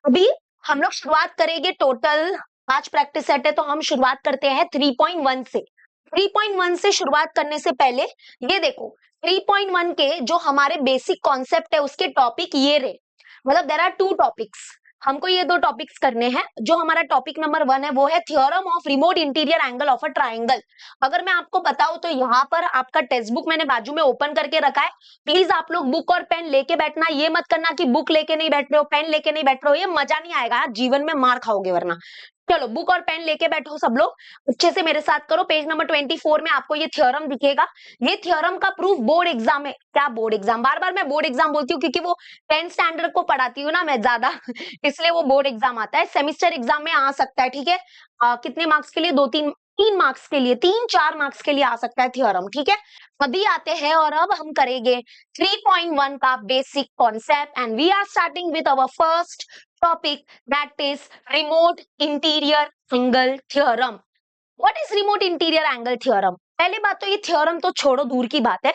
अभी हम लोग शुरुआत करेंगे, टोटल 5 प्रैक्टिस सेट है तो हम शुरुआत करते हैं 3.1 से। 3.1 से शुरुआत करने से पहले ये देखो, 3.1 के जो हमारे बेसिक कॉन्सेप्ट है उसके टॉपिक ये रहे, मतलब देयर आर 2 टॉपिक्स। हमको ये 2 टॉपिक्स करने हैं। जो हमारा टॉपिक नंबर 1 है वो है theorem of remote interior angle of a triangle. अगर मैं आपको बताऊं तो यहाँ पर आपका टेक्स्ट बुक मैंने बाजू में ओपन करके रखा है। प्लीज आप लोग बुक और पेन लेके बैठना, ये मत करना कि बुक लेके नहीं बैठ रहे हो, पेन लेके नहीं बैठ रहे हो, ये मजा नहीं आएगा, जीवन में मार खाओगे वरना। चलो बुक और पेन लेके बैठो सब लोग, अच्छे से मेरे साथ करो। पेज नंबर 24 में आपको ये थ्योरम दिखेगा। ये थ्योरम का प्रूफ बोर्ड एग्जाम में, क्या बोर्ड एग्जाम, बार बार मैं बोर्ड एग्जाम बोलती हूँ क्योंकि वो 10th स्टैंडर्ड को पढ़ाती हूँ ना मैं ज्यादा इसलिए वो बोर्ड एग्जाम आता है, सेमिस्टर एग्जाम में आ सकता है, ठीक है। कितने मार्क्स के लिए, 3 मार्क्स के लिए, 3-4 मार्क्स के लिए आ सकता है थ्योरम, ठीक है। अभी आते हैं और अब हम करेंगे 3.1 का basic concept and we are starting with our first topic, that is remote interior angle theorem. What is remote interior angle theorem? पहले बात तो ये थ्योरम तो छोड़ो, दूर की बात है।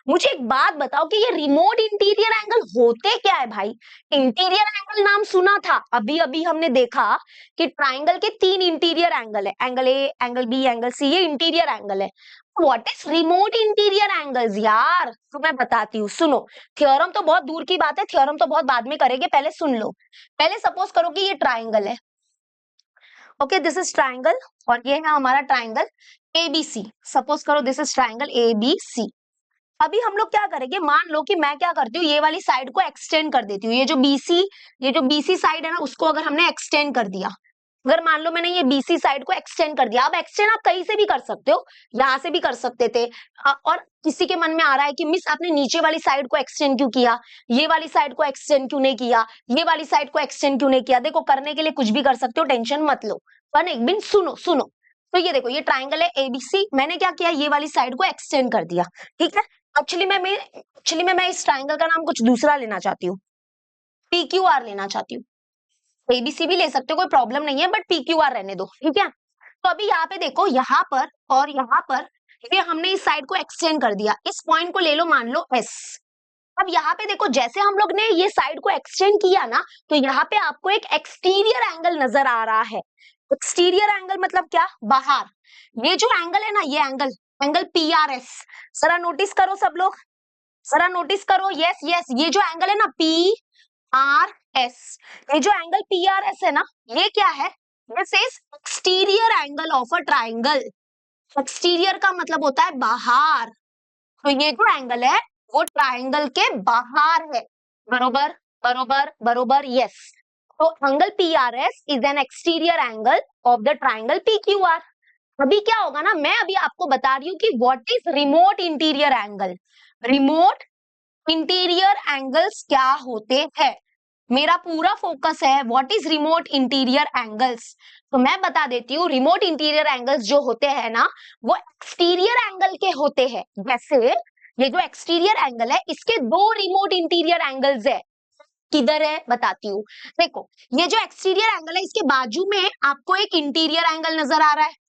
मुझे एक बात बताओ कि ये रिमोट इंटीरियर एंगल होते क्या है भाई? इंटीरियर एंगल नाम सुना था, अभी अभी हमने देखा कि ट्राइंगल के 3 इंटीरियर एंगल है, angle A, angle B, angle C, ये इंटीरियर एंगल है। What is remote interior angles यार? तो मैं बताती हूँ, सुनो। थ्योरम तो बहुत दूर की बात है, थ्योरम तो बहुत बाद में करेंगे, पहले सुन लो। पहले सपोज करो कि ये ट्राइंगल है, ओके, दिस इज ट्राइंगल और ये है हमारा ट्राइंगल एबीसी। सपोज करो दिस इज ट्राइंगल एबीसी। अभी हम लोग क्या करेंगे, मान लो कि मैं क्या करती हूँ, ये वाली साइड को एक्सटेंड कर देती हूँ। ये जो बीसी साइड है ना, उसको अगर हमने एक्सटेंड कर दिया, अगर मान लो मैंने ये बीसी साइड को एक्सटेंड कर दिया, अब एक्सटेंड आप कहीं से भी कर सकते हो, यहां से भी कर सकते थे। और किसी के मन में आ रहा है कि मिस आपने नीचे वाली साइड को एक्सटेंड क्यों किया, ये वाली साइड को एक्सटेंड क्यों नहीं किया, ये वाली साइड को एक्सटेंड क्यों नहीं किया? देखो, करने के लिए कुछ भी कर सकते हो, टेंशन मत लो, पर एक दिन सुनो सुनो। तो ये देखो, ये ट्राइंगल है एबीसी, मैंने क्या किया, ये वाली साइड को एक्सटेंड कर दिया, ठीक है। एक्चुअली मैं इस ट्राइंगल का नाम कुछ दूसरा लेना चाहती हूँ, पीक्यूआर लेना चाहती हूँ। एबीसी भी ले सकते हो, कोई प्रॉब्लम नहीं है, बट पीक्यूआर रहने दो, ठीक है। तो अभी यहाँ पे देखो, यहाँ पर और यहाँ पर ये हमने इस साइड को एक्सटेंड कर दिया, इस पॉइंट को ले लो, मान लो एस। अब यहाँ पे देखो, जैसे हम लोग ने ये साइड को एक्सटेंड किया ना, तो यहाँ पे आपको एक एक्सटीरियर एंगल नजर आ रहा है। एक्सटीरियर एंगल मतलब क्या? बाहर। ये जो एंगल है ना, ये एंगल, एंगल पीआरएस, जरा नोटिस करो सब लोग, जरा नोटिस करो, यस यस, ये जो एंगल है ना पी आर एस, ये जो एंगल पी आर एस है ना, ये क्या है? This is exterior angle of a triangle. Exterior का मतलब होता है बाहर, तो ये जो एंगल है वो ट्राइंगल के बाहर है। बरोबर बरोबर बरोबर, यस। तो angle P R S is an exterior angle of the triangle P Q R. अभी क्या होगा ना, मैं अभी आपको बता रही हूँ कि what is remote interior angle. Remote interior angles क्या होते हैं, मेरा पूरा फोकस है what is remote interior angles. तो मैं बता देती हूँ, रिमोट इंटीरियर एंगल्स जो होते हैं ना, वो एक्सटीरियर एंगल के होते हैं। जैसे ये जो एक्सटीरियर एंगल है, इसके 2 रिमोट इंटीरियर एंगल्स है। किधर है बताती हूँ। देखो, ये जो एक्सटीरियर एंगल है, इसके बाजू में आपको एक इंटीरियर एंगल नजर आ रहा है।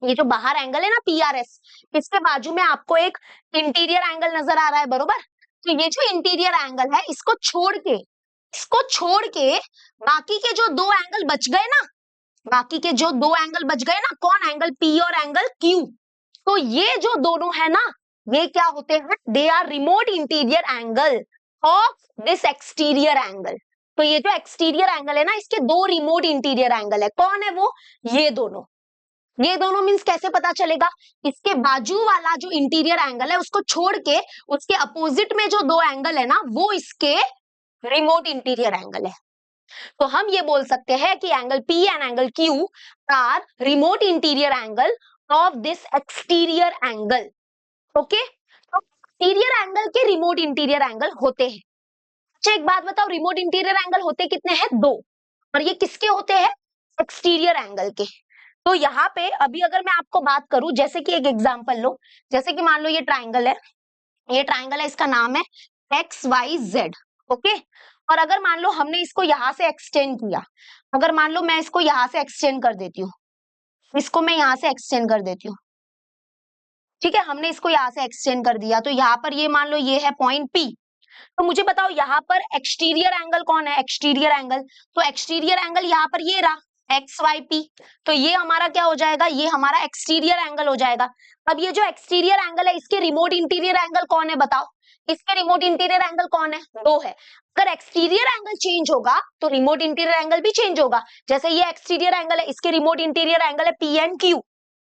ये जो बाहर एंगल है ना पीआरएस, इसके बाजू में आपको एक इंटीरियर एंगल नजर आ रहा है, बरोबर। तो ये जो इंटीरियर एंगल है, इसको छोड़ के बाकी के जो 2 एंगल बच गए ना, बाकी के जो 2 एंगल बच गए ना, कौन? एंगल पी और एंगल क्यू। तो ये जो दोनों है ना, ये क्या होते हैं? They are remote interior angle of this exterior angle. तो ये जो एक्सटीरियर एंगल है ना, इसके 2 रिमोट इंटीरियर एंगल है, कौन है वो? ये दोनों। ये दोनों मीन्स कैसे पता चलेगा? इसके बाजू वाला जो इंटीरियर एंगल है उसको छोड़ के उसके अपोजिट में जो 2 एंगल है ना, वो इसके रिमोट इंटीरियर एंगल है। तो हम ये बोल सकते हैं कि angle P and angle Q are remote interior angle of this exterior angle. Okay, तो एक्सटीरियर एंगल के रिमोट इंटीरियर एंगल होते हैं। अच्छा एक बात बताओ, रिमोट इंटीरियर एंगल होते कितने हैं? 2। और ये किसके होते हैं? एक्सटीरियर एंगल के। तो यहाँ पे अभी अगर मैं आपको बात करूं, जैसे कि एक एग्जांपल लो, जैसे कि मान लो ये ट्राइंगल है, ये ट्राइंगल है, इसका नाम है एक्स वाई जेड, ओके। और अगर मान लो हमने इसको यहां से एक्सटेंड किया, अगर मान लो मैं इसको यहां से एक्सटेंड कर देती हूँ, इसको मैं यहां से एक्सटेंड कर देती हूँ, ठीक है, हमने इसको यहां से एक्सटेंड कर दिया, तो यहाँ पर ये मान लो ये है पॉइंट पी। तो मुझे बताओ यहाँ पर एक्सटीरियर एंगल कौन है, एक्सटीरियर एंगल, तो एक्सटीरियर एंगल यहाँ पर ये रहा एक्स वाई पी, तो ये हमारा क्या हो जाएगा, ये हमारा एक्सटीरियर एंगल हो जाएगा। अब ये जो एक्सटीरियर एंगल है इसके रिमोट इंटीरियर एंगल कौन है बताओ, इसके रिमोट इंटीरियर एंगल कौन है, 2 है। अगर एक्सटीरियर एंगल चेंज होगा तो रिमोट इंटीरियर एंगल भी चेंज होगा। जैसे ये एक्सटीरियर एंगल है, इसके रिमोट इंटीरियर एंगल है पी एंड क्यू,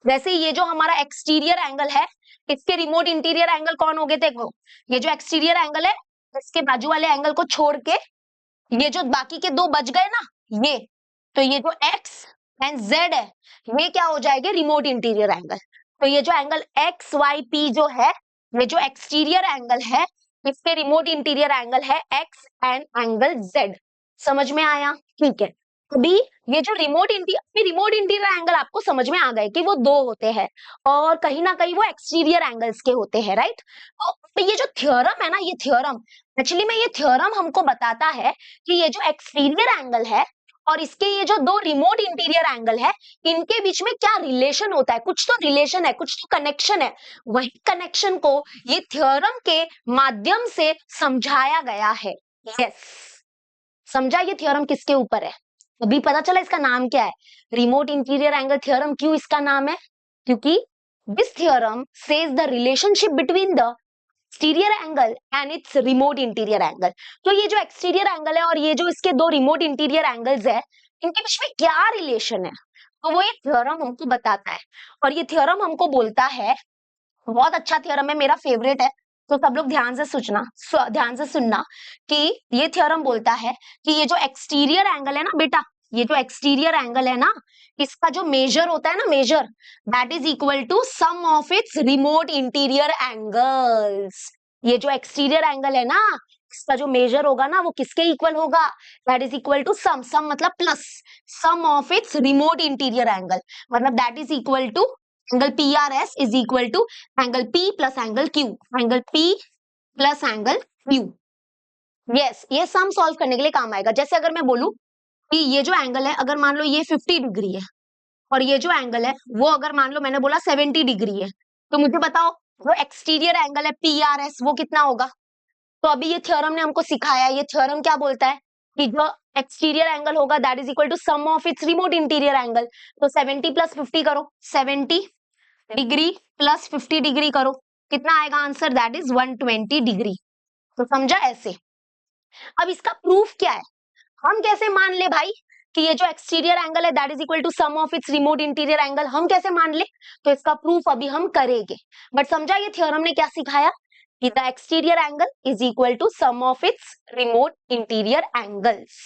वैसे ये जो हमारा एक्सटीरियर एंगल है इसके रिमोट इंटीरियर एंगल कौन हो गए, देखो ये जो एक्सटीरियर एंगल है इसके बाजू वाले एंगल को छोड़ के ये जो बाकी के 2 बच गए ना, ये तो ये जो एक्स एंड जेड है ये क्या हो जाएंगे, रिमोट इंटीरियर एंगल। तो ये जो एंगल एक्स वाई पी जो है, ये जो एक्सटीरियर एंगल है इसके रिमोट इंटीरियर एंगल है एक्स एंड एंगल जेड। समझ में आया, ठीक है। अभी ये जो रिमोट इंटीरियर एंगल आपको समझ में आ गए कि वो 2 होते हैं और कहीं ना कहीं वो एक्सटीरियर एंगल्स के होते हैं, राइट। तो ये जो थ्योरम है ना, ये थ्योरम एक्चुअली में, ये थ्योरम हमको बताता है कि ये जो एक्सटीरियर एंगल है और इसके ये जो 2 रिमोट इंटीरियर एंगल है इनके बीच में क्या रिलेशन होता है, कुछ तो रिलेशन है, कुछ तो कनेक्शन है। वही कनेक्शन को ये थ्योरम के माध्यम से समझाया गया है। यस, समझा ये थ्योरम किसके ऊपर है, अभी पता चला इसका नाम क्या है, रिमोट इंटीरियर एंगल थ्योरम। क्यों इसका नाम है, क्योंकि this theorem says the relationship between the exterior angle and it's remote interior angle. तो ये जो एक्सटीरियर एंगल है और ये जो इसके 2 रिमोट इंटीरियर एंगल्स है इनके बीच में क्या रिलेशन है, तो वो ये थ्योरम हमको बताता है। और ये थ्योरम हमको बोलता है, बहुत अच्छा थ्योरम है, मेरा फेवरेट है, तो सब लोग ध्यान से सुनना कि ये थ्योरम बोलता है कि ये जो एक्सटीरियर एंगल है ना बेटा, ये जो एक्सटीरियर एंगल है ना इसका जो मेजर होता है ना, measure that is equal to sum of its remote interior angles. ये जो एक्सटीरियर एंगल है ना इसका जो मेजर होगा ना वो किसके इक्वल होगा, that is equal to sum, sum मतलब plus, sum of its remote interior angle, मतलब that is equal to angle P R S is equal to angle P plus angle Q, angle P plus angle Q. Yes, ये sum solve करने के लिए काम आएगा। जैसे अगर मैं बोलूं कि ये जो एंगल है अगर मान लो ये 50 डिग्री है और ये जो एंगल है वो अगर मान लो मैंने बोला 70 डिग्री है, तो मुझे बताओ जो एक्सटीरियर एंगल है पी आर एस वो कितना होगा। तो अभी ये थ्योरम ने हमको सिखाया, ये थ्योरम क्या बोलता है कि जो एक्सटीरियर एंगल होगा that is equal to sum of its remote interior angle. तो 70 प्लस 50 करो, 70 डिग्री प्लस 50 डिग्री करो, कितना आएगा आंसर, दैट इज 120 डिग्री। तो समझा ऐसे। अब इसका प्रूफ क्या है, हम कैसे मान ले भाई कि ये जो एक्सटीरियर एंगल है that is equal to sum of its remote interior angle, हम कैसे मान ले, तो इसका प्रूफ अभी हम करेंगे। बट समझा ये थ्योरम ने क्या सिखाया कि the exterior angle is equal to sum of its remote interior angles.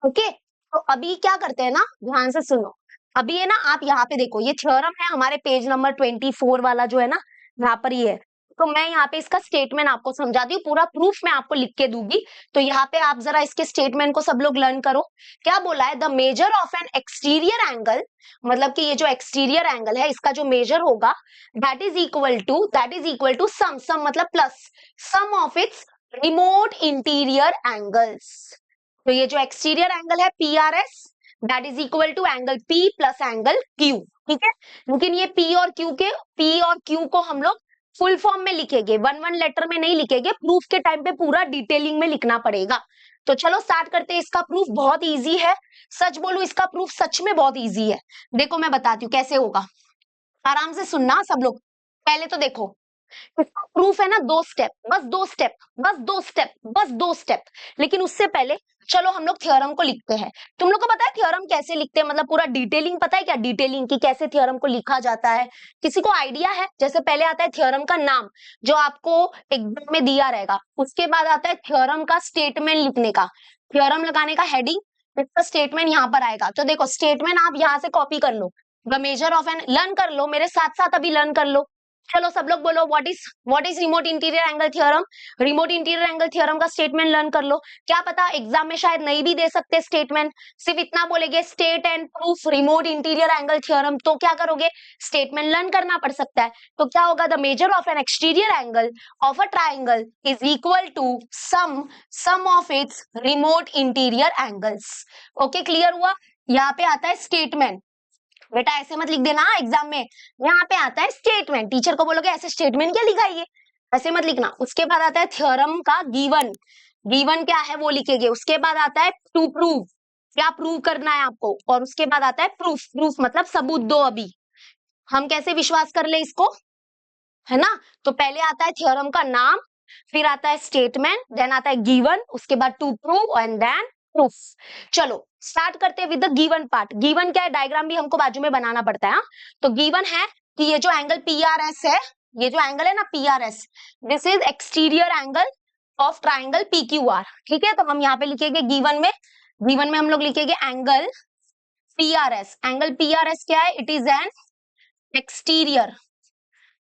Okay, तो अभी क्या करते हैं ना, ध्यान से सुनो। अभी है ना, आप यहाँ पे देखो ये थ्योरम है हमारे पेज नंबर 24 वाला जो है ना, यहाँ पर ये है। तो मैं यहाँ पे इसका स्टेटमेंट आपको समझाती हूँ, पूरा प्रूफ मैं आपको लिख के दूंगी। तो यहाँ पे आप जरा इसके स्टेटमेंट को सब लोग लर्न करो। क्या बोला है, the measure of an exterior angle, मतलब कि ये जो एक्सटीरियर एंगल है इसका जो मेजर होगा that is equal to sum, sum मतलब plus, sum of its remote interior angles. तो ये जो एक्सटीरियर एंगल है P R S that is equal to angle P plus angle Q, ठीक है। लेकिन ये पी और क्यू को हम लोग फुल फॉर्म में लिखेंगे, वन लेटर में नहीं लिखेंगे, प्रूफ के टाइम पे पूरा डिटेलिंग में लिखना पड़ेगा। तो चलो स्टार्ट करते हैं। इसका प्रूफ बहुत इजी है, सच बोलूं इसका प्रूफ सच में बहुत इजी है। देखो मैं बताती हूँ कैसे होगा, आराम से सुनना सब लोग। पहले तो देखो इसका प्रूफ है ना 2 स्टेप, बस 2 स्टेप, बस 2 स्टेप, बस 2 स्टेप। लेकिन उससे पहले चलो हम लोग थ्योरम को लिखते हैं। तुम लोग को पता है थ्योरम कैसे लिखते हैं, मतलब पूरा डिटेलिंग पता है क्या, डिटेलिंग की कैसे थ्योरम को लिखा जाता है, किसी को आइडिया है। जैसे पहले आता है थ्योरम का नाम जो आपको एग्जाम में दिया रहेगा, उसके बाद आता है थ्योरम का स्टेटमेंट लिखने का, थ्योरम लगाने का हेडिंग, इसका स्टेटमेंट यहाँ पर आएगा। तो देखो स्टेटमेंट आप यहाँ से कॉपी कर लो, the measure of N, learn कर लो मेरे साथ साथ, अभी लर्न कर लो। चलो सब लोग बोलो what is remote interior angle theorem. Remote interior angle theorem का स्टेटमेंट लर्न कर लो। क्या पता एग्जाम में शायद नहीं भी दे सकते स्टेटमेंट, सिर्फ इतना बोलेंगे state and proof remote interior angle theorem, तो क्या करोगे स्टेटमेंट लर्न करना पड़ सकता है। तो क्या होगा, the measure of an exterior angle of a triangle is equal to sum of its remote interior angles. Okay, clear हुआ। यहाँ पे आता है स्टेटमेंट, बेटा ऐसे मत लिख देना एग्जाम में, यहाँ पे आता है स्टेटमेंट। टीचर को बोलोगे ऐसे स्टेटमेंट क्या लिखाइए, ऐसे मत लिखना। उसके बाद आता है थ्योरम का गिवन, गिवन क्या है वो लिखेंगे। उसके बाद आता है टू प्रूव, क्या प्रूव करना है आपको। और उसके बाद आता है प्रूफ, प्रूफ मतलब सबूत दो अभी, हम कैसे विश्वास कर ले इसको, है ना। तो पहले आता है थ्योरम का नाम, फिर आता है स्टेटमेंट, देन आता है गिवन, उसके बाद to prove and then proof. चलो स्टार्ट करते हैं with the given part. Given क्या है, डायग्राम भी हमको बाजू में बनाना पड़ता है। हाँ? तो गिवन है कि ये जो एंगल पीआरएस है, ये जो एंगल है ना PRS, this is exterior angle of triangle PQR. ठीक है, तो हम यहाँ पे लिखेंगे गिवन में, गिवन में हम लोग लिखेंगे एंगल पीआरएस। एंगल पीआरएस क्या है, it is an exterior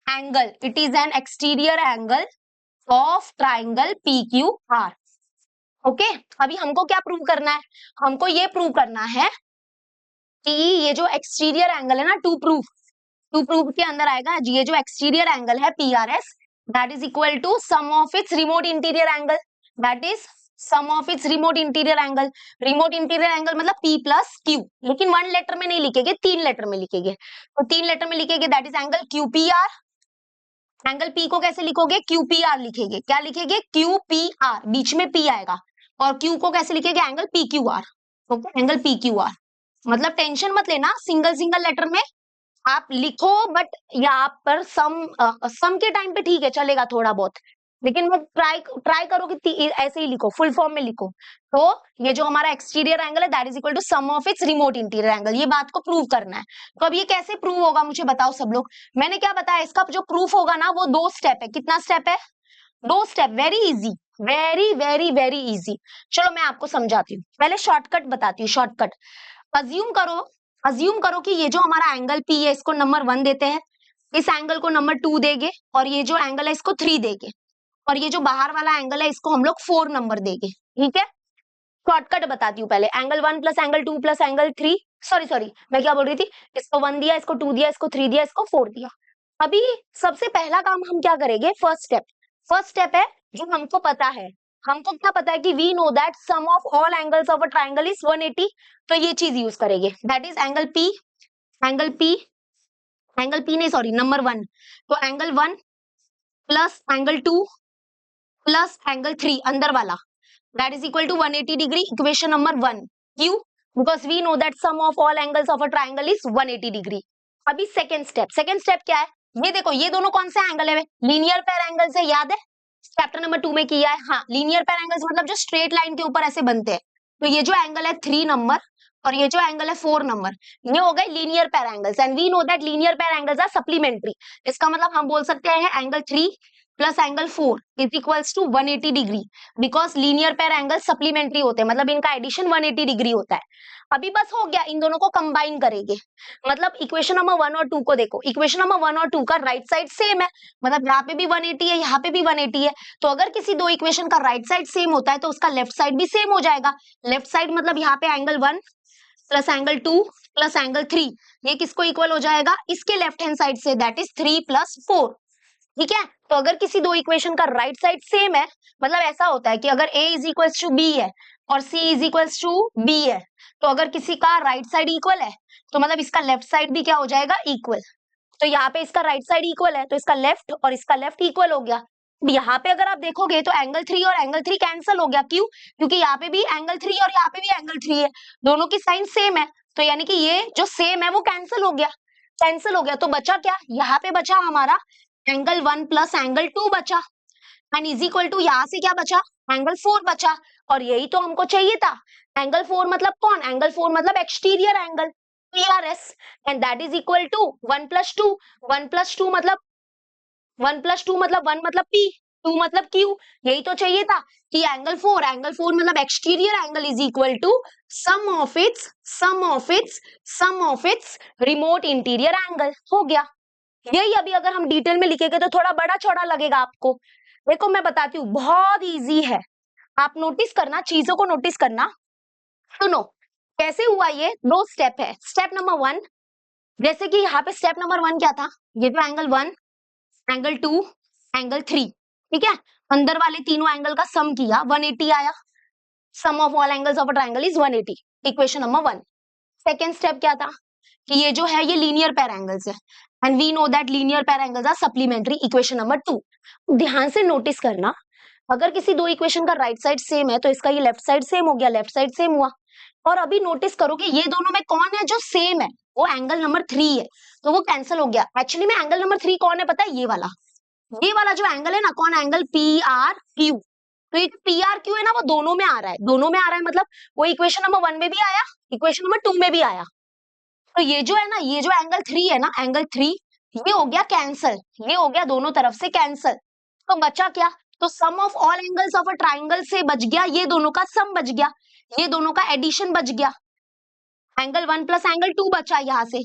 angle, it is an exterior angle of triangle PQR। Okay, अभी हमको क्या प्रूव करना है, हमको ये प्रूव करना है कि ये जो एक्सटीरियर एंगल है ना, टू प्रूव के अंदर आएगा ये जो एक्सटीरियर एंगल है PRS, that is equal to sum of its remote interior angle, that is sum of its remote interior angle. Remote interior angle मतलब P प्लस Q, लेकिन वन लेटर में नहीं लिखेंगे, तीन लेटर में लिखेंगे। तो तीन लेटर में लिखेंगे, that is angle QPR। Angle P को कैसे लिखोगे, QPR लिखेंगे। क्या लिखेंगे, QPR, बीच में P आएगा। और Q को कैसे लिखेंगे, angle PQR। Okay, angle PQR। मतलब टेंशन मत लेना, सिंगल सिंगल लेटर में आप लिखो, बट यहाँ पर सम के टाइम पे ठीक है चलेगा थोड़ा बहुत, लेकिन मैं ट्राई ट्राई करो कि ऐसे ही लिखो, फुल फॉर्म में लिखो। तो ये जो हमारा एक्सटीरियर एंगल है that is equal to sum of its remote interior angle, ये बात को प्रूव करना है। तो अब ये कैसे प्रूव होगा मुझे बताओ सब लोग। मैंने क्या बताया, इसका जो प्रूफ होगा ना वो दो स्टेप है। कितना स्टेप है, दो step, very easy, very very very easy. चलो मैं आपको समझाती हूँ, पहले शॉर्टकट बताती हूँ, शॉर्टकट। अज्यूम करो, अज्यूम करो कि ये जो हमारा एंगल P है इसको नंबर 1 देते हैं, इस एंगल को नंबर 2 देंगे, और ये जो एंगल है इसको 3 देंगे, और ये जो बाहर वाला एंगल है इसको हम लोग 4 नंबर देंगे। ठीक है, शॉर्टकट बताती हूँ पहले। Angle 1 plus angle 2 plus angle 3, sorry sorry मैं क्या बोल रही थी, इसको 1 दिया, इसको 2 दिया, इसको 3 दिया, इसको 4 दिया। अभी सबसे पहला काम हम क्या करेंगे, फर्स्ट स्टेप, फर्स्ट स्टेप है जो हमको पता है, हमको क्या पता है कि we know that sum of all angles of a triangle is 180। तो ये चीज यूज करेंगे, that is angle P, angle P, angle P नहीं सॉरी नंबर 1, तो angle 1 plus angle 2 plus angle 3 अंदर वाला, that is equal to 180 degree, equation number 1। क्यों, because we know that sum of all angles of a triangle is 180 degree। अभी second step, second step क्या है, ये देखो ये दोनों कौन से एंगल है, लीनियर पेयर एंगल्स है, याद है चैप्टर नंबर 2 में किया है। हाँ, लीनियर पेयर एंगल्स मतलब जो स्ट्रेट लाइन के ऊपर ऐसे बनते हैं। तो ये जो एंगल है 3 नंबर और ये जो एंगल है 4 नंबर, ये हो गए linear pair angles, and we know that linear pair angles are supplementary. इसका मतलब हम बोल सकते हैं angle 3 plus angle 4 is equals to 180 degree, because linear pair angle supplementary होते हैं, मतलब इनका एडिशन 180 डिग्री होता है। अभी बस हो गया, इन दोनों को कंबाइन करेंगे। मतलब इक्वेशन नंबर 1 और 2 को देखो, इक्वेशन नंबर 1 और 2 का राइट साइड सेम है, मतलब यहाँ पे भी 180 है, यहाँ पे भी 180 है। तो अगर किसी दो इक्वेशन का राइट साइड सेम होता है तो उसका लेफ्ट साइड भी सेम हो जाएगा। लेफ्ट साइड मतलब यहाँ पे angle 1 plus angle 2 plus angle 3, ये किसको इक्वल हो जाएगा, इसके लेफ्ट हैंड साइड से, दैट इज 3 प्लस 4। ठीक है, तो अगर किसी दो इक्वेशन का राइट साइड सेम है, मतलब ऐसा होता है कि अगर a is equal to B है और c is equal to B है, तो अगर किसी का राइट साइड इक्वल है तो मतलब इसका लेफ्ट साइड भी क्या हो जाएगा, इक्वल। तो यहाँ पे इसका राइट साइड इक्वल है तो इसका लेफ्ट और इसका लेफ्ट इक्वल हो गया। यहाँ पे अगर आप देखोगे तो एंगल 3 और एंगल 3 कैंसिल हो गया, क्यों, क्योंकि यहाँ पे भी एंगल 3 और यहाँ पे भी एंगल 3 है, दोनों की साइन सेम है। तो यानी कि ये जो सेम है वो कैंसिल हो गया, कैंसिल हो गया। तो बचा क्या, यहाँ पे बचा हमारा एंगल 1 प्लस एंगल 2 बचा, एंड इज इक्वल टू यहाँ से क्या बचा, एंगल 4 बचा। और यही तो हमको चाहिए था। एंगल 4 मतलब कौन, एंगल 4 मतलब exterior angle PRS, and that is equal to 1 plus 2, 1 plus 2 मतलब 1 प्लस 2 मतलब 1 मतलब P, 2 मतलब Q। यही तो चाहिए था कि एंगल 4 मतलब exterior angle is equal to sum of its remote interior angle. हो गया। यही अभी अगर हम डिटेल में लिखेंगे तो थोड़ा बड़ा चौड़ा लगेगा आपको। देखो मैं बताती हूँ, बहुत इजी है, आप नोटिस करना, चीजों को नोटिस करना। सुनो कैसे हुआ, ये दो स्टेप है। स्टेप नंबर 1, जैसे कि यहाँ पे स्टेप नंबर 1 क्या था, ये जो एंगल 1 एंगल 2 एंगल 3, ठीक है, अंदर वाले तीनों एंगल का सम किया, 180 आया। Sum of all angles of a triangle is 180, equation number 1। Second step क्या था कि ये जो है ये लीनियर पैर एंगल्स है and we know that linear pair angles are supplementary equation number 2। ध्यान से नोटिस करना, अगर किसी दो इक्वेशन का राइट साइड सेम है तो इसका ये लेफ्ट साइड सेम हो गया, लेफ्ट साइड सेम हुआ। और अभी नोटिस करो कि ये दोनों में कौन है जो सेम है, वो एंगल नंबर 3 है, तो वो कैंसिल हो गया। एक्चुअली में एंगल नंबर 3 कौन है पता है? ये वाला जो एंगल है ना, कौन एंगल? P R Q. तो ये पी आर क्यू है ना, वो दोनों में आ रहा है, दोनों में आ रहा है मतलब वो इक्वेशन नंबर 1 में भी आया, इक्वेशन नंबर 2 में भी आया। तो ये जो है ना, ये जो एंगल 3 है ना, एंगल 3, ये हो गया कैंसल, ये हो गया दोनों तरफ से कैंसल। तो बचा क्या? तो sum of all angles of a triangle से बच गया, ये दोनों का सम बच गया, ये दोनों का एडिशन बच गया, एंगल 1 प्लस एंगल 2 बचा यहाँ से।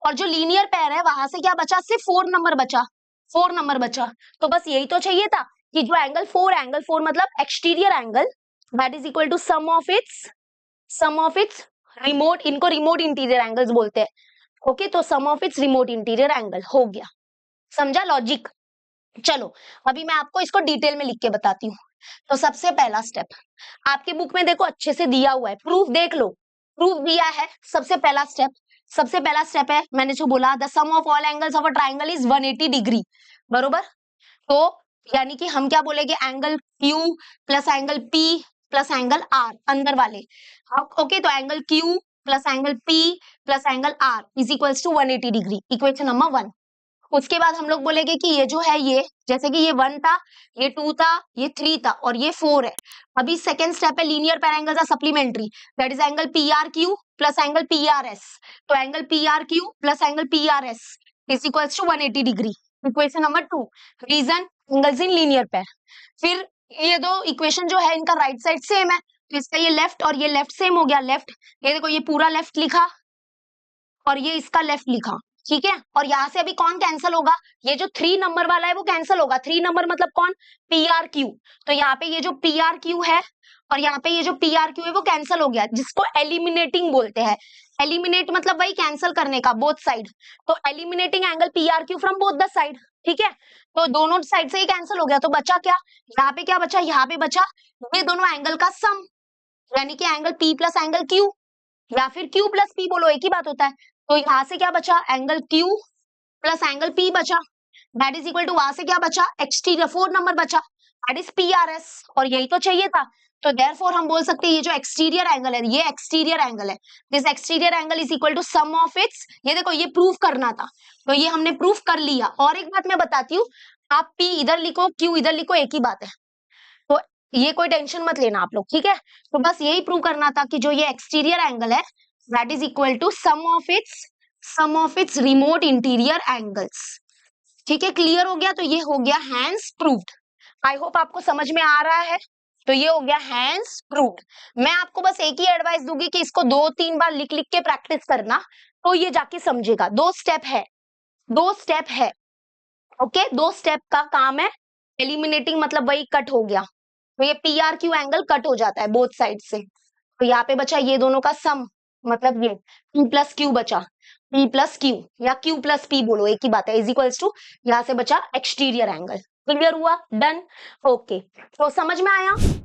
और जो लीनियर पेयर है वहां से क्या बचा? सिर्फ 4 नंबर बचा, 4 नंबर बचा। तो बस यही तो चाहिए था कि जो एंगल 4 मतलब exterior angle, that is equal to sum of its remote, इनको रिमोट इंटीरियर एंगल्स बोलते हैं। ओके, तो sum of its remote interior angle हो गया। समझा लॉजिक? चलो अभी मैं आपको इसको डिटेल में लिख के बताती हूँ। तो सबसे पहला स्टेप आपकी बुक में देखो अच्छे से दिया हुआ है, प्रूफ देख लो, प्रूफ दिया है। सबसे पहला स्टेप है, मैंने जो बोला, the sum of all angles of a triangle is 180 degree, बरोबर। तो यानी कि हम क्या बोलेंगे? Angle Q plus angle P plus angle R, अंदर वाले। ओके, तो angle Q plus angle P plus angle R is equals to 180 degree, equation number 1। उसके बाद हम लोग बोलेंगे कि ये जो है, ये जैसे कि ये 1 था, ये 2 था, ये 3 था और ये 4 है। अभी सेकेंड स्टेप है, linear pair angles are supplementary, that is angle P R Q plus angle P R S. तो angle P R Q plus angle P R S is equals to 180 degree, equation number 2। Reason, angles in linear pair. फिर ये दो equation जो है इनका right side same है, तो इसका ये लेफ्ट और ये लेफ्ट सेम हो गया, लेफ्ट, ये देखो ये पूरा लेफ्ट लिखा और ये इसका लेफ्ट लिखा, ठीक है। और यहाँ से अभी कौन कैंसिल होगा? ये जो 3 नंबर वाला है वो कैंसिल होगा। 3 नंबर मतलब कौन? P R Q. तो यहाँ पे ये जो पी आर क्यू है और यहाँ पे ये जो पी आर क्यू है वो कैंसिल हो गया, जिसको एलिमिनेटिंग बोलते हैं। एलिमिनेट मतलब वही कैंसिल करने का, बोथ साइड। तो eliminating angle P R Q from both the side, ठीक है। तो दोनों साइड से ही कैंसिल हो गया, तो बचा क्या? यहाँ पे क्या बचा? यहाँ पे बचा ये दोनों एंगल का सम, यानी कि angle P plus angle Q, या फिर Q प्लस पी, बोलो एक ही बात होता है। तो यहां से क्या बचा? Angle Q plus angle P बचा, दैट इज इक्वल टू, वहां से क्या बचा? एक्सटीरियर 4 नंबर बचा, दैट इज PRS। और यही तो चाहिए था। तो देयरफॉर हम बोल सकते हैं ये जो एक्सटीरियर एंगल है, ये एक्सटीरियर एंगल है, this exterior angle is equal to sum of its, ये देखो ये प्रूफ करना था, तो ये हमने प्रूफ कर लिया। और एक बात मैं बताती हूँ, आप P इधर लिखो, Q इधर लिखो, एक ही बात है। तो ये कोई टेंशन मत लेना आप लोग, ठीक है। तो बस यही प्रूव करना था कि जो ये एक्सटीरियर एंगल है, that is equal to sum of its remote interior angles. ठीक है, क्लियर हो गया? तो ये हो गया हैंस प्रूव्ड। आई होप आपको समझ में आ रहा है। तो ये हो गया हैंस प्रूव्ड। मैं आपको बस एक ही एडवाइस दूंगी कि इसको 2-3 बार लिख लिख के प्रैक्टिस करना, तो ये जाके समझेगा। 2 स्टेप है, 2 स्टेप है, ओके। 2 स्टेप का काम है। एलिमिनेटिंग मतलब वही कट हो गया, तो ये P R Q angle cut हो जाता है बोथ साइड से। तो यहाँ पे बचा ये दोनों का सम, मतलब ये P प्लस क्यू बचा, P प्लस क्यू या Q प्लस P, बोलो एक ही बात है, इज इक्वल्स टू, यहाँ से बचा एक्सटीरियर एंगल। क्लियर हुआ? Done, okay. तो समझ में आया?